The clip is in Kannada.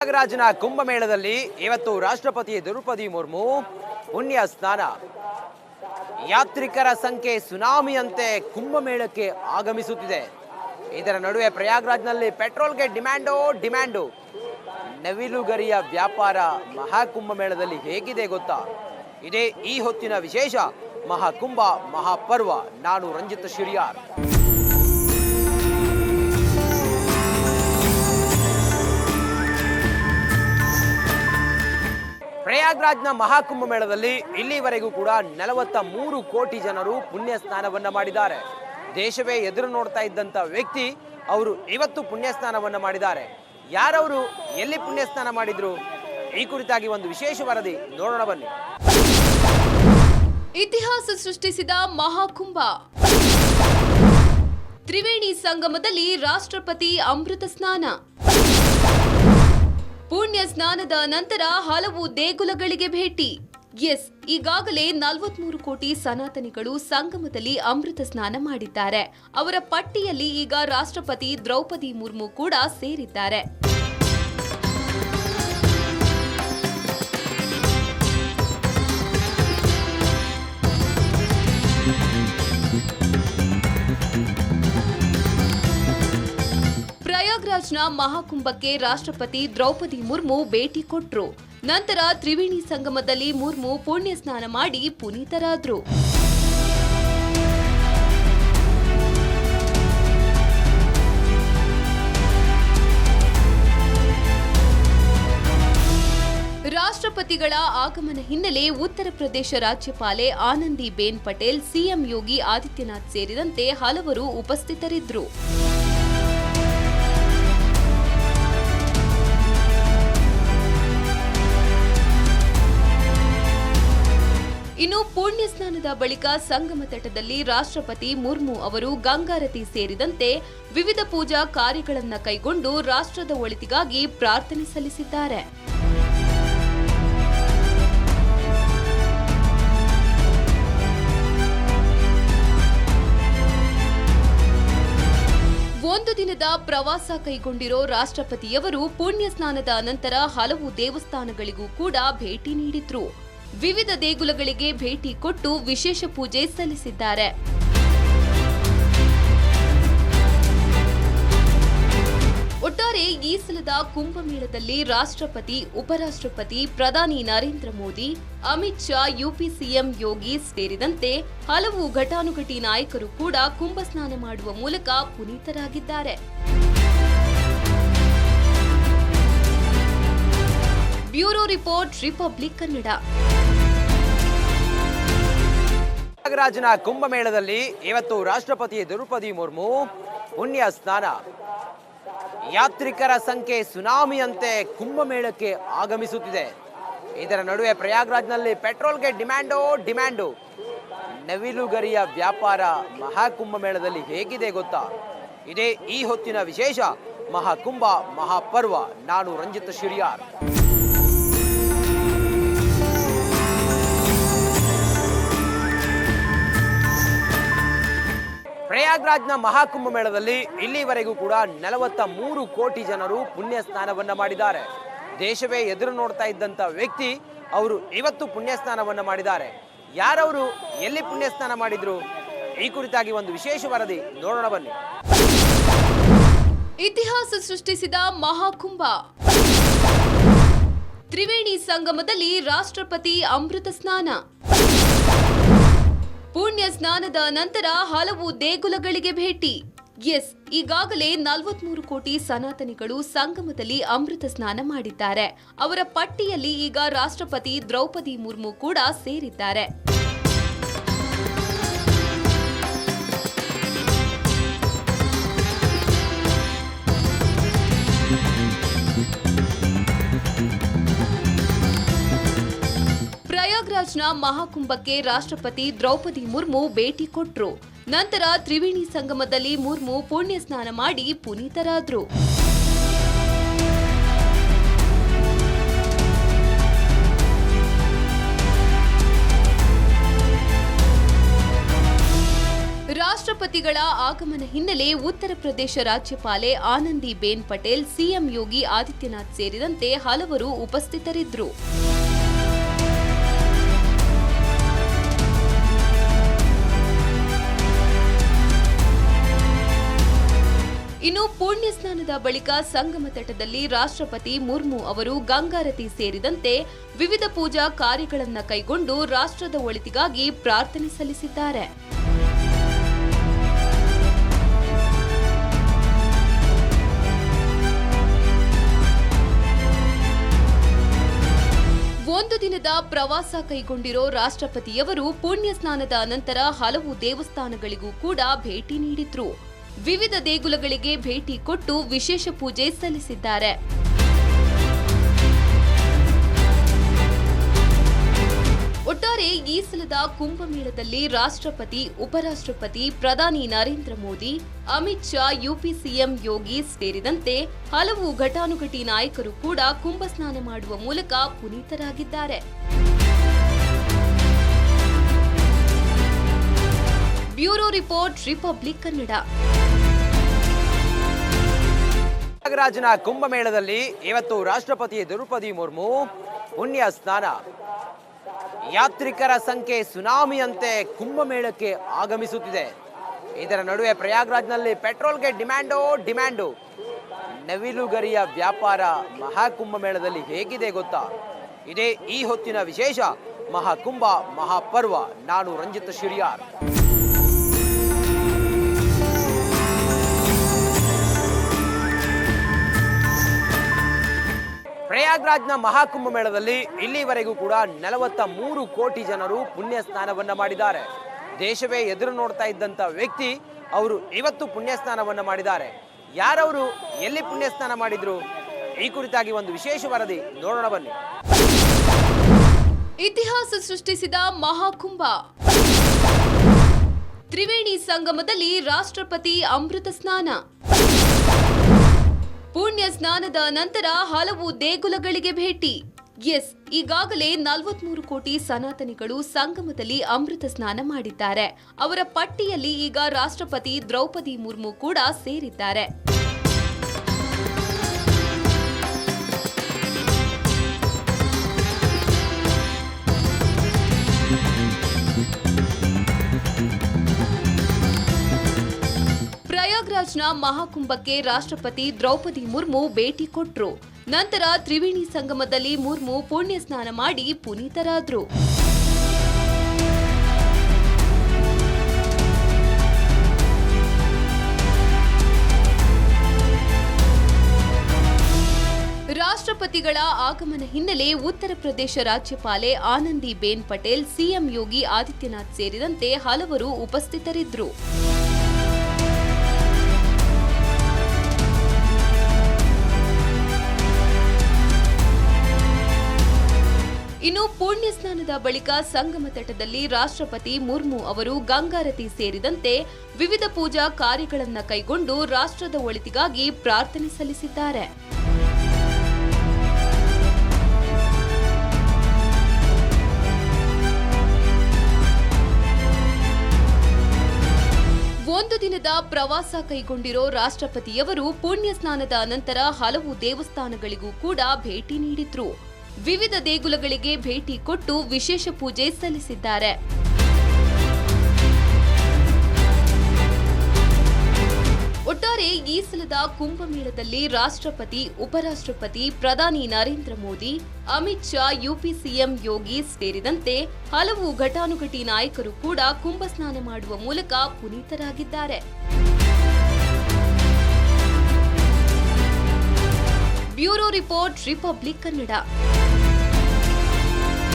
ಪ್ರಯಾಗರಾಜ್ನ ಕುಂಭಮೇಳದಲ್ಲಿ ಇವತ್ತು ರಾಷ್ಟ್ರಪತಿ ದ್ರೌಪದಿ ಮುರ್ಮು ಪುಣ್ಯ ಸ್ನಾನ. ಯಾತ್ರಿಕರ ಸಂಖ್ಯೆ ಸುನಾಮಿಯಂತೆ ಕುಂಭಮೇಳಕ್ಕೆ ಆಗಮಿಸುತ್ತಿದೆ. ಇದರ ನಡುವೆ ಪ್ರಯಾಗರಾಜ್ನಲ್ಲಿ ಪೆಟ್ರೋಲ್ಗೆ ಡಿಮ್ಯಾಂಡು. ನವಿಲುಗರಿಯ ವ್ಯಾಪಾರ ಮಹಾಕುಂಭಮೇಳದಲ್ಲಿ ಹೇಗಿದೆ ಗೊತ್ತಾ? ಇದೇ ಈ ಹೊತ್ತಿನ ವಿಶೇಷ. ಮಹಾಕುಂಭ ಮಹಾಪರ್ವ. ನಾನು ರಂಜಿತ್ ಶಿರಿಯಾರ್. ಪ್ರಯಾಗ್ರಾಜ್ನ ಮಹಾಕುಂಭ ಮೇಳದಲ್ಲಿ ಇಲ್ಲಿವರೆಗೂ ಕೂಡ 43 ಕೋಟಿ ಜನರು ಪುಣ್ಯ ಸ್ನಾನವನ್ನ ಮಾಡಿದ್ದಾರೆ. ದೇಶವೇ ಎದುರು ನೋಡ್ತಾ ಇದ್ದಂತ ವ್ಯಕ್ತಿ ಅವರು ಇವತ್ತು ಪುಣ್ಯ ಸ್ನಾನವನ್ನ ಮಾಡಿದ್ದಾರೆ. ಯಾರವರು, ಎಲ್ಲಿ ಪುಣ್ಯ ಸ್ನಾನ ಮಾಡಿದ್ರು, ಈ ಕುರಿತಾಗಿ ಒಂದು ವಿಶೇಷ ವರದಿ ನೋಡೋಣ ಬನ್ನಿ. ಇತಿಹಾಸ ಸೃಷ್ಟಿಸಿದ ಮಹಾಕುಂಭ. ತ್ರಿವೇಣಿ ಸಂಗಮದಲ್ಲಿ ರಾಷ್ಟ್ರಪತಿ ಅಮೃತ ಸ್ನಾನ. ಪುಣ್ಯ ಸ್ನಾನದ ನಂತರ ಹಲವು ದೇಗುಲಗಳಿಗೆ ಭೇಟಿ. ಈಗಾಗಲೇ 43 ಕೋಟಿ ಸನಾತನಿಗಳು ಸಂಗಮದಲ್ಲಿ ಅಮೃತ ಸ್ನಾನ ಮಾಡಿದ್ದಾರೆ. ಅವರ ಪಟ್ಟಿಯಲ್ಲಿ ಈಗ ರಾಷ್ಟ್ರಪತಿ ದ್ರೌಪದಿ ಮುರ್ಮು ಕೂಡ ಸೇರಿದ್ದಾರೆ. ಪ್ರಯಾಗ್ರಾಜ್ನ ಮಹಾಕುಂಭಕ್ಕೆ ರಾಷ್ಟ್ರಪತಿ ದ್ರೌಪದಿ ಮುರ್ಮು ಭೇಟಿ ಕೊಟ್ರು. ನಂತರ ತ್ರಿವೇಣಿ ಸಂಗಮದಲ್ಲಿ ಮುರ್ಮು ಪುಣ್ಯ ಸ್ನಾನ ಮಾಡಿ ಪುನೀತರಾದ್ರು. ರಾಷ್ಟ್ರಪತಿಗಳ ಆಗಮನ ಹಿನ್ನೆಲೆ ಉತ್ತರ ಪ್ರದೇಶ ರಾಜ್ಯಪಾಲೆ ಆನಂದಿ ಬೇನ್ ಪಟೇಲ್, ಸಿಎಂ ಯೋಗಿ ಆದಿತ್ಯನಾಥ್ ಸೇರಿದಂತೆ ಹಲವರು ಉಪಸ್ಥಿತರಿದ್ದರು. ಇನ್ನು ಪುಣ್ಯ ಸ್ನಾನದ ಬಳಿಕ ಸಂಗಮ ತಟದಲ್ಲಿ ರಾಷ್ಟ್ರಪತಿ ಮುರ್ಮು ಅವರು ಗಂಗಾರತಿ ಸೇರಿದಂತೆ ವಿವಿಧ ಪೂಜಾ ಕಾರ್ಯಗಳನ್ನು ಕೈಗೊಂಡು ರಾಷ್ಟ್ರದ ಒಳಿತಿಗಾಗಿ ಪ್ರಾರ್ಥನೆ ಸಲ್ಲಿಸಿದ್ದಾರೆ. ಒಂದು ದಿನದ ಪ್ರವಾಸ ಕೈಗೊಂಡಿರೋ ರಾಷ್ಟ್ರಪತಿಯವರು ಪುಣ್ಯ ಸ್ನಾನದ ನಂತರ ಹಲವು ದೇವಸ್ಥಾನಗಳಿಗೂ ಕೂಡ ಭೇಟಿ ನೀಡಿದ್ರು. ವಿವಿಧ ದೇಗುಲಗಳಿಗೆ ಭೇಟಿ ಕೊಟ್ಟು ವಿಶೇಷ ಪೂಜೆ ಸಲ್ಲಿಸಿದ್ದಾರೆ. ಒಟ್ಟಾರೆ ಈ ಸಲದ ಕುಂಭಮೇಳದಲ್ಲಿ ರಾಷ್ಟ್ರಪತಿ, ಉಪರಾಷ್ಟ್ರಪತಿ, ಪ್ರಧಾನಿ ನರೇಂದ್ರ ಮೋದಿ, ಅಮಿತ್ ಶಾ, ಯುಪಿ ಸಿಎಂ ಯೋಗಿ ಸೇರಿದಂತೆ ಹಲವು ಘಟಾನುಘಟಿ ನಾಯಕರು ಕೂಡ ಕುಂಭ ಸ್ನಾನ ಮಾಡುವ ಮೂಲಕ ಪುನೀತರಾಗಿದ್ದಾರೆ. Bureau report, Republic Kannada. ಪ್ರಯಾಗರಾಜ್ನ ಕುಂಭಮೇಳದಲ್ಲಿ ಇವತ್ತು ರಾಷ್ಟ್ರಪತಿ ದ್ರೌಪದಿ ಮುರ್ಮು ಪುಣ್ಯ ಸ್ನಾನ. ಯಾತ್ರಿಕರ ಸಂಖ್ಯೆ ಸುನಾಮಿಯಂತೆ ಕುಂಭಮೇಳಕ್ಕೆ ಆಗಮಿಸುತ್ತಿದೆ. ಇದರ ನಡುವೆ ಪ್ರಯಾಗರಾಜ್ನಲ್ಲಿ ಪೆಟ್ರೋಲ್ಗೆ ಡಿಮ್ಯಾಂಡು. ನವಿಲುಗರಿಯ ವ್ಯಾಪಾರ ಮಹಾಕುಂಭಮೇಳದಲ್ಲಿ ಹೇಗಿದೆ ಗೊತ್ತಾ? ಇದೇ ಈ ಹೊತ್ತಿನ ವಿಶೇಷ. ಮಹಾಕುಂಭ ಮಹಾಪರ್ವ. ನಾನು ರಂಜಿತ್ ಶಿರಿಯಾರ್. ಪ್ರಯಾಗ್ರಾಜ್ನ ಮಹಾಕುಂಭ ಮೇಳದಲ್ಲಿ ಇಲ್ಲಿವರೆಗೂ ಕೂಡ 43 ಕೋಟಿ ಜನರು ಪುಣ್ಯ ಸ್ನಾನವನ್ನ ಮಾಡಿದ್ದಾರೆ. ದೇಶವೇ ಎದುರು ನೋಡ್ತಾ ಇದ್ದಂತ ವ್ಯಕ್ತಿ ಅವರು ಇವತ್ತು ಪುಣ್ಯ ಸ್ನಾನವನ್ನ ಮಾಡಿದ್ದಾರೆ. ಯಾರವರು, ಎಲ್ಲಿ ಪುಣ್ಯ ಸ್ನಾನ ಮಾಡಿದ್ರು, ಈ ಕುರಿತಾಗಿ ಒಂದು ವಿಶೇಷ ವರದಿ ನೋಡೋಣ ಬನ್ನಿ. ಇತಿಹಾಸ ಸೃಷ್ಟಿಸಿದ ಮಹಾಕುಂಭ. ತ್ರಿವೇಣಿ ಸಂಗಮದಲ್ಲಿ ರಾಷ್ಟ್ರಪತಿ ಅಮೃತ ಸ್ನಾನ. ಪುಣ್ಯ ಸ್ನಾನದ ನಂತರ ಹಲವು ದೇಗುಲಗಳಿಗೆ ಭೇಟಿ. ಈಗಾಗಲೇ 43 ಕೋಟಿ ಸನಾತನಿಗಳು ಸಂಗಮದಲ್ಲಿ ಅಮೃತ ಸ್ನಾನ ಮಾಡಿದ್ದಾರೆ. ಅವರ ಪಟ್ಟಿಯಲ್ಲಿ ಈಗ ರಾಷ್ಟ್ರಪತಿ ದ್ರೌಪದಿ ಮುರ್ಮು ಕೂಡ ಸೇರಿದ್ದಾರೆ. ಪ್ರಯಾಗ್ರಾಜ್ನ ಮಹಾಕುಂಭಕ್ಕೆ ರಾಷ್ಟ್ರಪತಿ ದ್ರೌಪದಿ ಮುರ್ಮು ಭೇಟಿ ಕೊಟ್ರು. ನಂತರ ತ್ರಿವೇಣಿ ಸಂಗಮದಲ್ಲಿ ಮುರ್ಮು ಪುಣ್ಯ ಸ್ನಾನ ಮಾಡಿ ಪುನೀತರಾದ್ರು. ರಾಷ್ಟ್ರಪತಿಗಳ ರಾಷ್ಟ್ರಪತಿಗಳ ಆಗಮನ ಹಿನ್ನೆಲೆ ಉತ್ತರ ಪ್ರದೇಶ ರಾಜ್ಯಪಾಲೆ ಆನಂದಿಬೆನ್ ಪಟೇಲ್, ಸಿಎಂ ಯೋಗಿ ಆದಿತ್ಯನಾಥ್ ಸೇರಿದಂತೆ ಹಲವರು ಉಪಸ್ಥಿತರಿದ್ದರು. ಇನ್ನು ಪುಣ್ಯ ಸ್ನಾನದ ಬಳಿಕ ಸಂಗಮ ತಟದಲ್ಲಿ ರಾಷ್ಟ್ರಪತಿ ಮುರ್ಮು ಅವರು ಗಂಗಾರತಿ ಸೇರಿದಂತೆ ವಿವಿಧ ಪೂಜಾ ಕಾರ್ಯಗಳನ್ನು ಕೈಗೊಂಡು ರಾಷ್ಟ್ರದ ಒಳಿತಿಗಾಗಿ ಪ್ರಾರ್ಥನೆ ಸಲ್ಲಿಸಿದ್ದಾರೆ. ಒಂದು ದಿನದ ಪ್ರವಾಸ ಕೈಗೊಂಡಿರೋ ರಾಷ್ಟ್ರಪತಿಯವರು ಪುಣ್ಯ ಸ್ನಾನದ ನಂತರ ಹಲವು ದೇವಸ್ಥಾನಗಳಿಗೂ ಕೂಡ ಭೇಟಿ ನೀಡಿದ್ರು. ವಿವಿಧ ದೇಗುಲಗಳಿಗೆ ಭೇಟಿ ಕೊಟ್ಟು ವಿಶೇಷ ಪೂಜೆ ಸಲ್ಲಿಸಿದ್ದಾರೆ. ಒಟ್ಟಾರೆ ಈ ಸಲದ ಕುಂಭಮೇಳದಲ್ಲಿ ರಾಷ್ಟ್ರಪತಿ, ಉಪರಾಷ್ಟ್ರಪತಿ, ಪ್ರಧಾನಿ ನರೇಂದ್ರ ಮೋದಿ, ಅಮಿತ್ ಶಾ, ಯುಪಿ ಸಿಎಂ ಯೋಗಿ ಸೇರಿದಂತೆ ಹಲವು ಘಟಾನುಘಟಿ ನಾಯಕರು ಕೂಡ ಕುಂಭ ಸ್ನಾನ ಮಾಡುವ ಮೂಲಕ ಪುನೀತರಾಗಿದ್ದಾರೆ. Bureau report, Republic Kannada. ಪ್ರಯಾಗ್ರಾಜ್ನ ಕುಂಭಮೇಳದಲ್ಲಿ ಇವತ್ತು ರಾಷ್ಟ್ರಪತಿ ದ್ರೌಪದಿ ಮುರ್ಮು ಪುಣ್ಯ ಸ್ನಾನ. ಯಾತ್ರಿಕರ ಸಂಖ್ಯೆ ಸುನಾಮಿಯಂತೆ ಕುಂಭಮೇಳಕ್ಕೆ ಆಗಮಿಸುತ್ತಿದೆ. ಇದರ ನಡುವೆ ಪ್ರಯಾಗ್ರಾಜ್ನಲ್ಲಿ ಪೆಟ್ರೋಲ್ಗೆ ಡಿಮ್ಯಾಂಡು. ನವಿಲುಗರಿಯ ವ್ಯಾಪಾರ ಮಹಾಕುಂಭಮೇಳದಲ್ಲಿ ಹೇಗಿದೆ ಗೊತ್ತಾ? ಇದೇ ಈ ಹೊತ್ತಿನ ವಿಶೇಷ. ಮಹಾಕುಂಭ ಮಹಾಪರ್ವ. ನಾನು ರಂಜಿತ್ ಶಿರಿಯಾರ್. ಪ್ರಯಾಗ್ರಾಜ್ನ ಮಹಾಕುಂಭ ಮೇಳದಲ್ಲಿ ಇಲ್ಲಿವರೆಗೂ ಕೂಡ 43 ಕೋಟಿ ಜನರು ಪುಣ್ಯ ಸ್ನಾನವನ್ನ ಮಾಡಿದ್ದಾರೆ. ದೇಶವೇ ಎದುರು ನೋಡ್ತಾ ಇದ್ದಂತ ವ್ಯಕ್ತಿ ಅವರು ಇವತ್ತು ಪುಣ್ಯ ಸ್ನಾನವನ್ನ ಮಾಡಿದ್ದಾರೆ. ಯಾರವರು, ಎಲ್ಲಿ ಪುಣ್ಯ ಸ್ನಾನ ಮಾಡಿದ್ರು? ಈ ಕುರಿತಾಗಿ ಒಂದು ವಿಶೇಷ ವರದಿ ನೋಡೋಣ ಬನ್ನಿ. ಇತಿಹಾಸ ಸೃಷ್ಟಿಸಿದ ಮಹಾಕುಂಭ. ತ್ರಿವೇಣಿ ಸಂಗಮದಲ್ಲಿ ರಾಷ್ಟ್ರಪತಿ ಅಮೃತ ಸ್ನಾನ. ಪುಣ್ಯ ಸ್ನಾನದ ನಂತರ ಹಲವು ದೇಗುಲಗಳಿಗೆ ಭೇಟಿ. ಈಗಾಗಲೇ 43 ಕೋಟಿ ಸನಾತನಿಗಳು ಸಂಗಮದಲ್ಲಿ ಅಮೃತ ಸ್ನಾನ ಮಾಡಿದ್ದಾರೆ. ಅವರ ಪಟ್ಟಿಯಲ್ಲಿ ಈಗ ರಾಷ್ಟ್ರಪತಿ ದ್ರೌಪದಿ ಮುರ್ಮು ಕೂಡ ಸೇರಿದ್ದಾರೆ. ಪ್ರಯಾಗ್ರಾಜ್ನ ಮಹಾಕುಂಭಕ್ಕೆ ರಾಷ್ಟ್ರಪತಿ ದ್ರೌಪದಿ ಮುರ್ಮು ಭೇಟಿ ಕೊಟ್ರು. ನಂತರ ತ್ರಿವೇಣಿ ಸಂಗಮದಲ್ಲಿ ಮುರ್ಮು ಪುಣ್ಯ ಸ್ನಾನ ಮಾಡಿ ಪುನೀತರಾದ್ರು. ರಾಷ್ಟ್ರಪತಿಗಳ ಆಗಮನ ಹಿನ್ನೆಲೆ ಉತ್ತರ ಪ್ರದೇಶ ರಾಜ್ಯಪಾಲೆ ಆನಂದಿಬೆನ್ ಪಟೇಲ್, ಸಿಎಂ ಯೋಗಿ ಆದಿತ್ಯನಾಥ್ ಸೇರಿದಂತೆ ಹಲವರು ಉಪಸ್ಥಿತರಿದ್ದರು. ಇನ್ನು ಪುಣ್ಯ ಸ್ನಾನದ ಬಳಿಕ ಸಂಗಮ ತಟದಲ್ಲಿ ರಾಷ್ಟ್ರಪತಿ ಮುರ್ಮು ಅವರು ಗಂಗಾರತಿ ಸೇರಿದಂತೆ ವಿವಿಧ ಪೂಜಾ ಕಾರ್ಯಗಳನ್ನು ಕೈಗೊಂಡು ರಾಷ್ಟ್ರದ ಒಳಿತಿಗಾಗಿ ಪ್ರಾರ್ಥನೆ ಸಲ್ಲಿಸಿದ್ದಾರೆ. ಒಂದು ದಿನದ ಪ್ರವಾಸ ಕೈಗೊಂಡಿರೋ ರಾಷ್ಟ್ರಪತಿಯವರು ಪುಣ್ಯ ಸ್ನಾನದ ನಂತರ ಹಲವು ದೇವಸ್ಥಾನಗಳಿಗೂ ಕೂಡ ಭೇಟಿ ನೀಡಿದ್ರು. ವಿವಿಧ ದೇಗುಲಗಳಿಗೆ ಭೇಟಿ ಕೊಟ್ಟು ವಿಶೇಷ ಪೂಜೆ ಸಲ್ಲಿಸಿದ್ದಾರೆ. ಒಟ್ಟಾರೆ ಈ ಸಲದ ಕುಂಭಮೇಳದಲ್ಲಿ ರಾಷ್ಟ್ರಪತಿ, ಉಪರಾಷ್ಟ್ರಪತಿ, ಪ್ರಧಾನಿ ನರೇಂದ್ರ ಮೋದಿ, ಅಮಿತ್ ಶಾ, ಯುಪಿ ಸಿಎಂ ಯೋಗಿ ಸೇರಿದಂತೆ ಹಲವು ಘಟಾನುಘಟಿ ನಾಯಕರು ಕೂಡ ಕುಂಭ ಸ್ನಾನ ಮಾಡುವ ಮೂಲಕ ಪುನೀತರಾಗಿದ್ದಾರೆ. Bureau report, Republic Kannada.